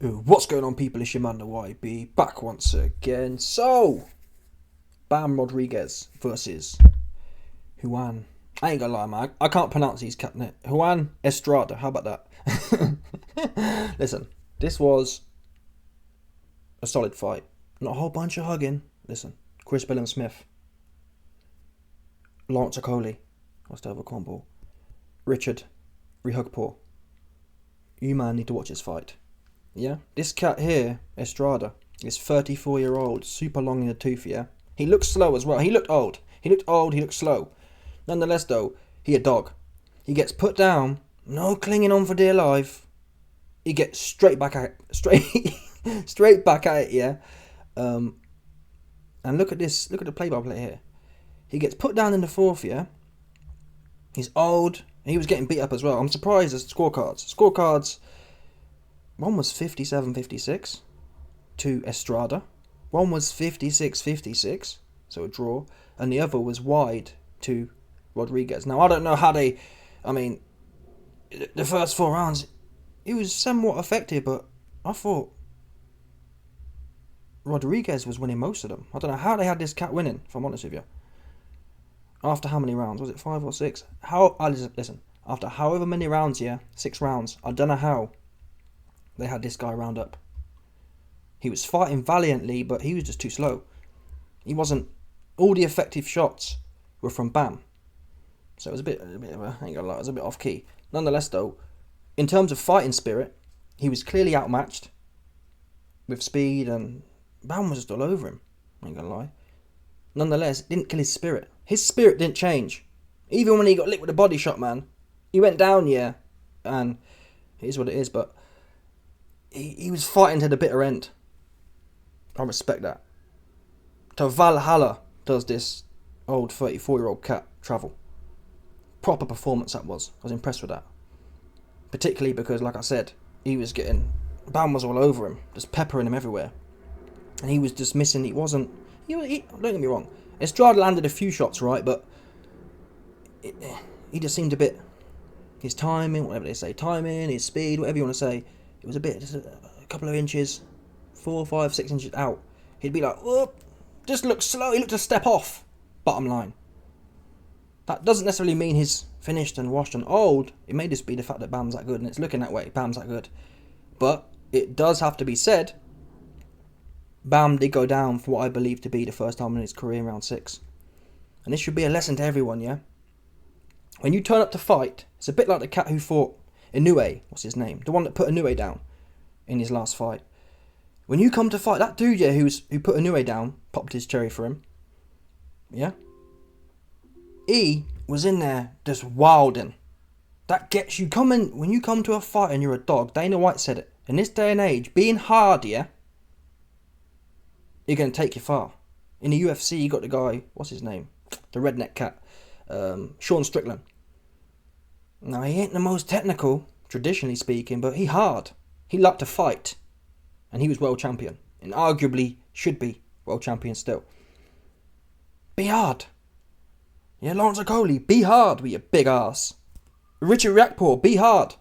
What's going on, people? It's your man, the YB, back once again. So, Bam Rodriguez versus Juan. I ain't gonna lie, man. I can't pronounce these cat names. Juan Estrada. How about that? Listen, this was a solid fight. Not a whole bunch of hugging. Listen, Chris Smith, Lawrence Okoli, what's the other combo? Richard Rehugpaw. You man need to watch this fight. Yeah, this cat here, Estrada, is 34-year-old, super long in the tooth. Yeah, he looks slow as well. He looked old. He looked slow. Nonetheless, though, he a dog. He gets put down, no clinging on for dear life. He gets straight back at it, straight back at it. Yeah, and look at this. Look at the play-by-play here. He gets put down in the fourth. Yeah, he's old. He was getting beat up as well. I'm surprised at scorecards. One was 57-56 to Estrada. One was 56-56, so a draw. And the other was wide to Rodriguez. Now, I don't know how they... I mean, the first 4 rounds, he was somewhat effective, but I thought Rodriguez was winning most of them. I don't know how they had this cat winning, if I'm honest with you. After how many rounds? Was it 5 or 6? Listen, after however many rounds, 6 rounds, I don't know how they had this guy round up. He was fighting valiantly, but he was just too slow. He wasn't... All the effective shots were from Bam. So it was a bit of a... I ain't gonna lie, it was a bit off key. Nonetheless, though, in terms of fighting spirit, he was clearly outmatched with speed, and Bam was just all over him. I ain't gonna lie. Nonetheless, it didn't kill his spirit. His spirit didn't change. Even when he got licked with a body shot, man. He went down, and it is what it is, but he was fighting to the bitter end. I respect that. To Valhalla does this old 34-year-old cat travel. Proper performance that was. I was impressed with that. Particularly because, like I said, Bam was all over him, just peppering him everywhere. And he was just missing. He wasn't... don't get me wrong. Estrada landed a few shots, right, but he just seemed a bit... His timing, whatever they say, his speed, whatever you want to say, it was just a couple of inches, 4, 5, 6 inches out. He'd be like, oh, just look slow. He looked a step off. Bottom line. That doesn't necessarily mean he's finished and washed and old. It may just be the fact that Bam's that good, and it's looking that way. Bam's that good. But it does have to be said, Bam did go down for what I believe to be the first time in his career in round 6. And this should be a lesson to everyone, yeah? When you turn up to fight, it's a bit like the cat who fought Inoue, what's his name? The one that put Inoue down in his last fight. When you come to fight, that dude, who put Inoue down, popped his cherry for him, yeah? He was in there just wilding. That gets you coming, when you come to a fight and you're a dog, Dana White said it. In this day and age, being hard, you're going to take you far. In the UFC, you got the guy, what's his name? The redneck cat, Sean Strickland. Now, he ain't the most technical, traditionally speaking, but he hard. He liked to fight. And he was world champion. And arguably should be world champion still. Be hard. Yeah, Lawrence Okoli, be hard with your big ass. Richard Rehugpaw, be hard.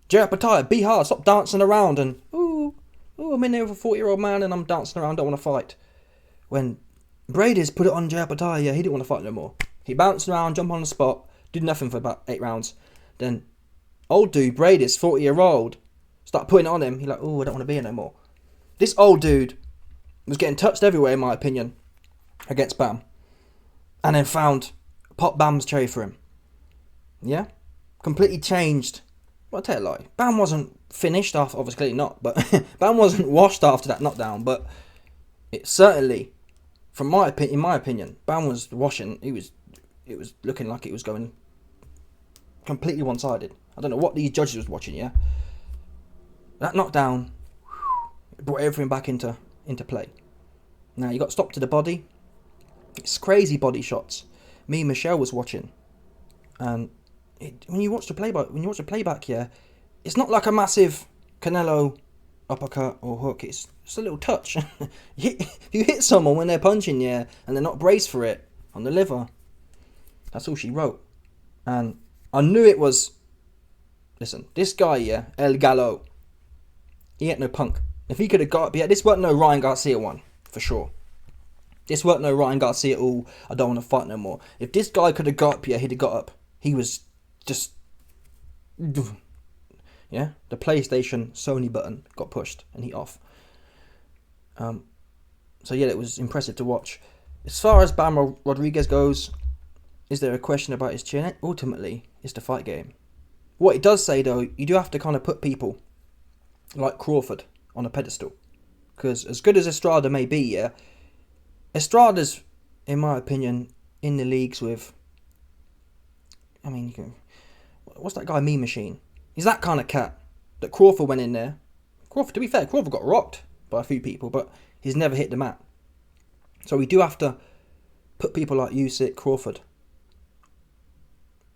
Gerard Pataya, be hard. Stop dancing around and, I'm in there with a 40-year-old man and I'm dancing around, don't want to fight. When Brady's put it on Gerard Pataya, he didn't want to fight no more. He bounced around, jumped on the spot, did nothing for about 8 rounds. Then, old dude, Brady's 40-year-old, start putting it on him. He's like, I don't want to be here no more. This old dude was getting touched everywhere, in my opinion, against Bam. And then popped Bam's cherry for him. Yeah? Completely changed. Well, I'll tell you a lie. Bam wasn't finished after, obviously not, but Bam wasn't washed after that knockdown, but it certainly, in my opinion, Bam was washing. It was looking like it was going completely one-sided. I don't know what these judges was watching, yeah? That knockdown brought everything back into play. Now, you got stopped to the body. It's crazy body shots. Me and Michelle was watching. And when you watch the playback, yeah, it's not like a massive Canelo uppercut or hook. It's just a little touch. You hit someone when they're punching, yeah, and they're not braced for it on the liver. That's all she wrote. And I knew it was... Listen, this guy, yeah, El Gallo, He ain't no punk. If he could have got up, yeah, this weren't no Ryan Garcia one, for sure. This weren't no Ryan Garcia, oh, I don't want to fight no more. If this guy could have got up, yeah, he'd have got up. He was just... Yeah, the PlayStation Sony button got pushed and he off. So yeah, it was impressive to watch. As far as Bam Rodriguez goes, is there a question about his chin? Ultimately, it's the fight game. What it does say though, you do have to kind of put people like Crawford on a pedestal. Because as good as Estrada may be, yeah, Estrada's, in my opinion, in the leagues with... I mean, what's that guy, Mean Machine? He's that kind of cat that Crawford went in there. Crawford, to be fair, Crawford got rocked by a few people, but he's never hit the mat. So we do have to put people like Usyk, Crawford,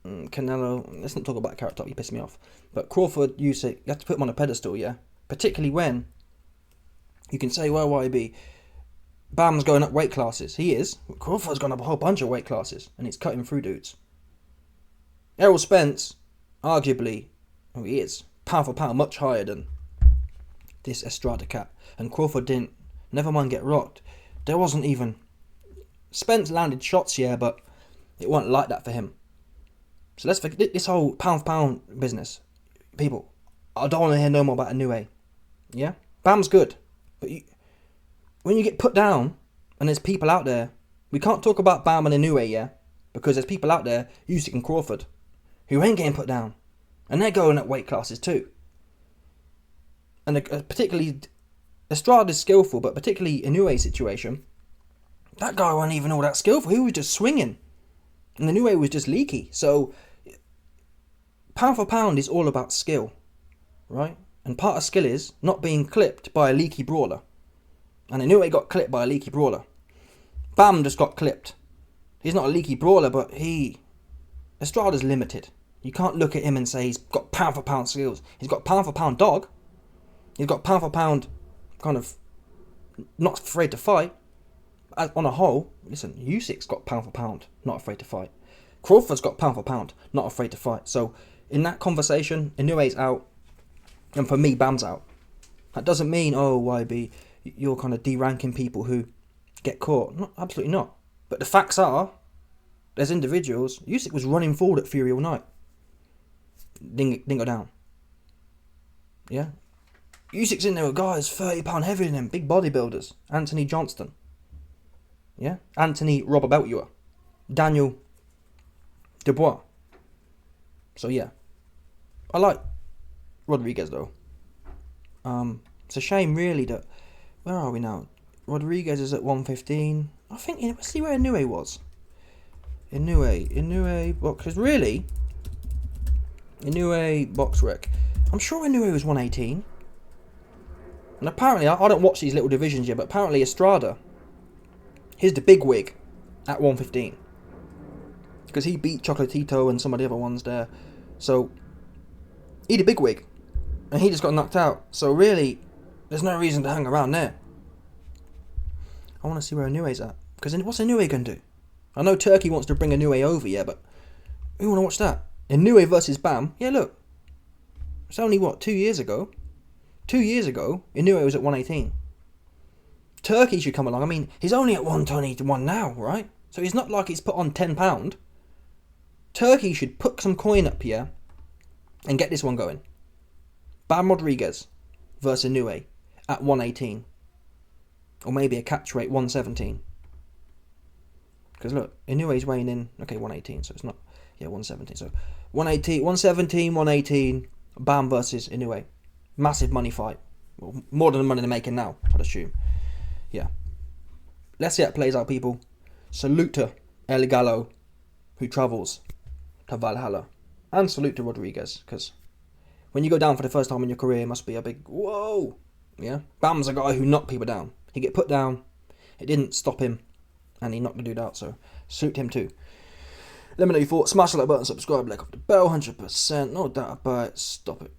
Canelo. Let's not talk about Carrot Top, you piss me off. But Crawford, Usyk, you have to put them on a pedestal, yeah? Particularly when you can say, well, YB, Bam's going up weight classes. He is. Crawford's gone up a whole bunch of weight classes, and he's cutting through dudes. Errol Spence, arguably, he is pound for pound much higher than this Estrada cat. And Crawford didn't, never mind get rocked. There wasn't even... Spence landed shots, yeah, but it wasn't like that for him. So let's forget this whole pound for pound business. People, I don't want to hear no more about Inoue. Yeah? Bam's good. But when you get put down, and there's people out there, we can't talk about Bam and Inoue, yeah? Because there's people out there, Usyk and Crawford, who ain't getting put down. And they're going at weight classes too. And particularly, Estrada's skillful, but particularly Inoue's situation, that guy wasn't even all that skillful. He was just swinging. And Inoue was just leaky. So, pound for pound is all about skill, right? And part of skill is not being clipped by a leaky brawler. And Inoue got clipped by a leaky brawler. Bam just got clipped. He's not a leaky brawler, but Estrada's limited. You can't look at him and say he's got pound for pound skills. He's got pound for pound dog. He's got pound for pound kind of not afraid to fight. On a whole, listen, Usyk's got pound for pound, not afraid to fight. Crawford's got pound for pound, not afraid to fight. So in that conversation, Inoue's out, and for me, Bam's out. That doesn't mean, oh, YB, you're kind of de-ranking people who get caught. No, absolutely not. But the facts are, there's individuals. Usyk was running forward at Fury all night. Didn't go down. Yeah? Usyk's in there with guys 30 pound heavier than him, big bodybuilders. Anthony Johnston. Yeah? Anthony Robert Beltua. Daniel Dubois. So yeah. I like Rodriguez though. It's a shame really that... Where are we now? Rodriguez is at 115. I think... Let's see where Inoue was. Inoue... Well, because really... Inoue box rec. I'm sure Inoue was 118. And apparently, I don't watch these little divisions yet, but apparently Estrada, he's the big wig at 115. Because he beat Chocolatito and some of the other ones there. So, he the big wig. And he just got knocked out. So really, there's no reason to hang around there. I want to see where Inoue's at. Because what's Inoue going to do? I know Turkey wants to bring Inoue over, yeah, but who want to watch that? Inoue versus Bam. Yeah, look. It's only, 2 years ago? 2 years ago, Inoue was at 118. Turkey should come along. I mean, he's only at 121 now, right? So it's not like he's put on £10. Turkey should put some coin up here and get this one going. Bam Rodriguez versus Inoue at 118. Or maybe a catch rate 117. Because look, Inoue's weighing in, okay, 118, so it's not, yeah, 117. So 118, 117, 118, Bam versus Inoue. Massive money fight. Well, more than the money they're making now, I'd assume. Yeah. Let's see how it plays out, people. Salute to El Gallo, who travels to Valhalla. And salute to Rodriguez, because when you go down for the first time in your career, it must be a big whoa. Yeah. Bam's a guy who knocked people down. He get put down. It didn't stop him. And he knocked the dude out, so salute him too. Let me know your thoughts. Smash the like button, subscribe, like off the bell, 100%. No doubt about it. Stop it.